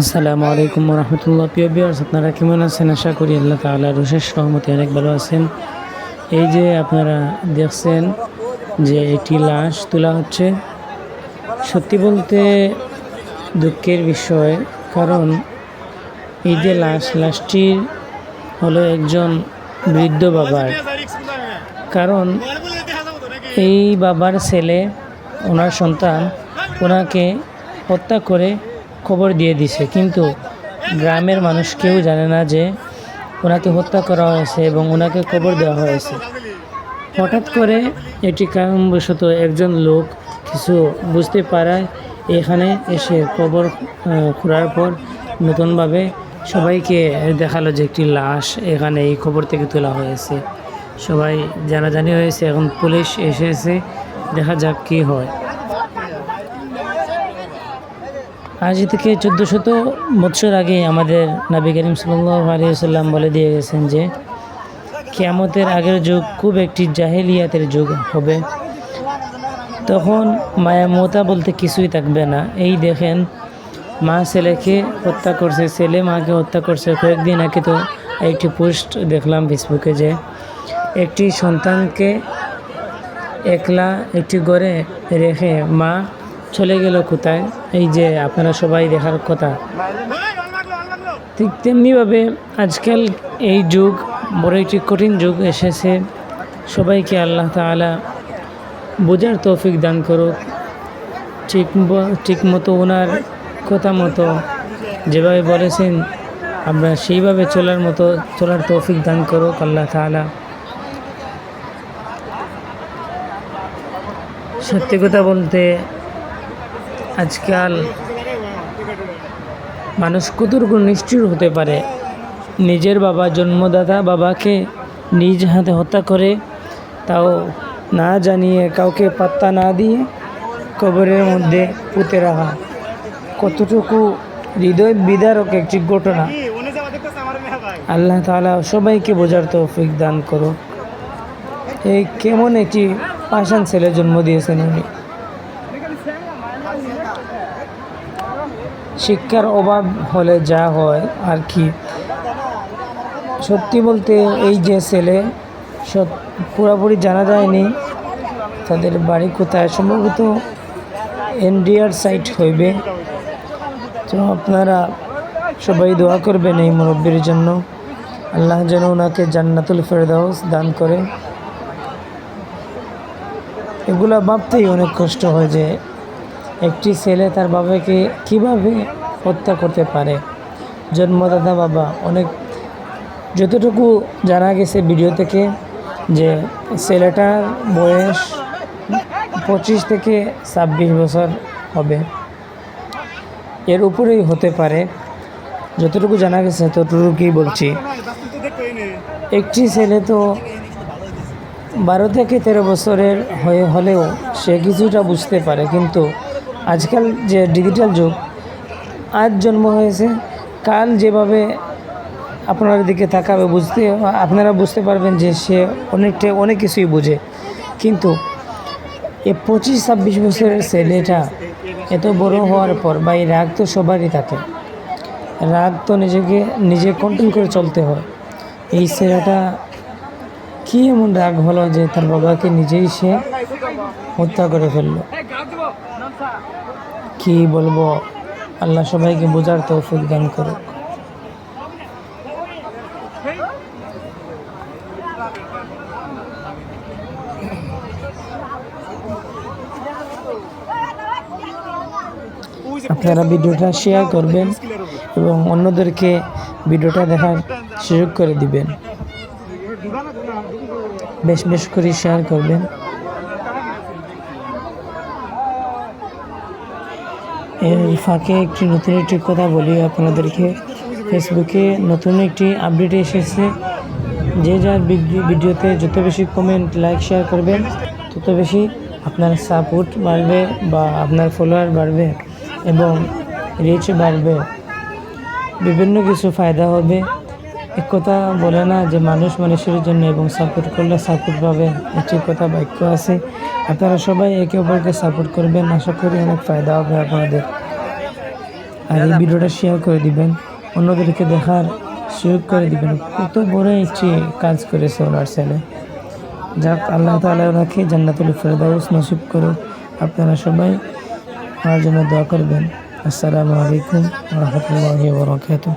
আসসালামু আলাইকুম রহমতুল্লাহ। প্রিয় ভিউয়ার্স, আপনারা কেমন আছেন? আশা করি আল্লাহ তাআলার অশেষ রহমতে অনেক ভালো আছেন। এই যে আপনারা দেখছেন যে একটি লাশ তোলা হচ্ছে, সত্যি বলতে দুঃখের বিষয়। কারণ এই যে লাশটি হলো একজন বৃদ্ধ বাবার। কারণ এই বাবার ছেলে, ওনার সন্তান ওনাকে হত্যা করে খবর দিয়ে দিছে, কিন্তু গ্রামের মানুষ কেউ জানে না যে ওনাকে হত্যা করা হয়েছে এবং ওনাকে খবর দেওয়া হয়েছে। হঠাৎ করে এটি কারণবশত একজন লোক কিছু বুঝতে পারায় এখানে এসে খবর খোঁড়ার পর নতুনভাবে সবাইকে দেখালো যে একটি লাশ এখানে এই খবর থেকে তোলা হয়েছে। সবাই জানাজানি হয়েছে, এখন পুলিশ এসেছে, দেখা যাক কী হয়। আজ থেকে 1400 বছর আগে আমাদের নবী করিম সাল্লাল্লাহু আলাইহি ওয়াসাল্লাম বলে দিয়ে গেছেন যে কিয়ামতের আগের যুগ খুব একটি জাহেলিয়াতের যুগ হবে। তখন মায়া মমতা বলতে কিছুই থাকবে না। এই দেখেন, মা ছেলেকে হত্যা করছে, ছেলে মাকে হত্যা করছে। কয়েকদিন আগে তো একটি পোস্ট দেখলাম ফেসবুকে যে একটি সন্তানকে একলা একটি ঘরে রেখে মা চলে গেল কোথায়। এই যে আপনারা সবাই দেখার কথা। ঠিক তেমনিভাবে আজকাল এই যুগ বড় একটি কঠিন যুগ এসেছে। সবাইকে আল্লাহ তাআলা বোঝার তৌফিক দান করুক, ঠিক মতো ওনার কথা মতো যেভাবে বলেছেন আমরা সেইভাবে চলার তৌফিক দান করুক আল্লাহ তাআলা। সত্যি কথা বলতে আজকাল মানুষ কতটুকু নিষ্ঠুর হতে পারে। নিজের বাবা, জন্মদাতা বাবাকে নিজ হাতে হত্যা করে, তাও না জানিয়ে, কাউকে পাত্তা না দিয়ে কবরের মধ্যে পুঁতে রাখা কতটুকু হৃদয় বিদারক একটি ঘটনা। আল্লাহ তাআলা সবাইকে বোঝার তৌফিক দান করো। এই কেমন একটি পাষাণ ছেলে জন্ম দিয়েছেন উনি। শিক্ষার অভাব হলে যা হয় আর কি। সত্যি বলতে এই যে ছেলে পুরোপুরি জানা যায়নি তাদের বাড়ি কোথায়, সম্ভবত এনডিআর সাইট হইবে। তো আপনারা সবাই দোয়া করবেন এই মুরব্বির জন্য, আল্লাহ যেন ওনাকে জান্নাতুল ফেরদাউস দান করে। এগুলো ভাবতেই অনেক কষ্ট হয় যে একটি ছেলে তার বাবাকে কিভাবে হত্যা করতে পারে। জন্মদাতা বাবা, যতটুকু জানা গেছে ভিডিও থেকে যে ছেলেটার বয়স 25 থেকে 26 বছর হবে, এর উপরেই হতে পারে। যতটুকু জানা গেছে ততটুকুই বলছি। একটি ছেলে তো 12 থেকে 13 বছরের হলেও সে কিছুটা বুঝতে পারে, কিন্তু আজকাল যে ডিজিটাল যুগ, আজ জন্ম হয়েছে, কাল যেভাবে আপনার দিকে তাকাবে আপনারা বুঝতে পারবেন যে সে অনেক কিছুই বুঝে। কিন্তু এই 25-26 বছরের ছেলেটা এত বড় হওয়ার পর, বা এই রাগ তো সবারই থাকে, রাগ তো নিজে কন্ট্রোল করে চলতে হয়। এই ছেলেটা কি এমন রাগ হলো যে তার বাবাকে নিজেই সে হত্যা করে ফেললো। কি বলবো, আল্লাহ সবাইকে বোঝার তৌফিক দান করুক। আপনারা ভিডিওটা শেয়ার করবেন এবং অন্যদেরকে ভিডিওটা দেখার সুযোগ করে দিবেন। বেশ করে শেয়ার করবেন। এর ফাঁকে নতুন একটি কথা বলি আপনাদেরকে। ফেসবুকে নতুন একটি আপডেট এসেছে। যে যার ভিডিওতে যত বেশি কমেন্ট, লাইক, শেয়ার করবেন তত বেশি আপনার সাপোর্ট বাড়বে বা আপনার ফলোয়ার বাড়বে এবং রিচ বাড়বে, বিভিন্ন কিছু ফায়দা হবে। এক কথা বলে না যে মানুষ মানুষের জন্য, এবং সাপোর্ট করলে সাপোর্ট পাবে, একটি কথা বাক্য আছে। আপনারা সবাই একে অপরকে সাপোর্ট করবেন, আশা করি অনেক ফায়দা হবে আপনাদের। আর এই ভিডিওটা শেয়ার করে দিবেন, অন্যদেরকে দেখার সুযোগ করে দিবেন। কত বড় একটি কাজ করেছে ওনার ছেলে। যাক, আল্লাহ তাআলা ওনাকে জান্নাতুল ফেরদাউস নসিব করুক। আপনারা সবাই আমার জন্য দোয়া করবেন। আসসালামু আলাইকুম ওয়া রাহমাতুল্লাহি ওয়া বারাকাতুহু।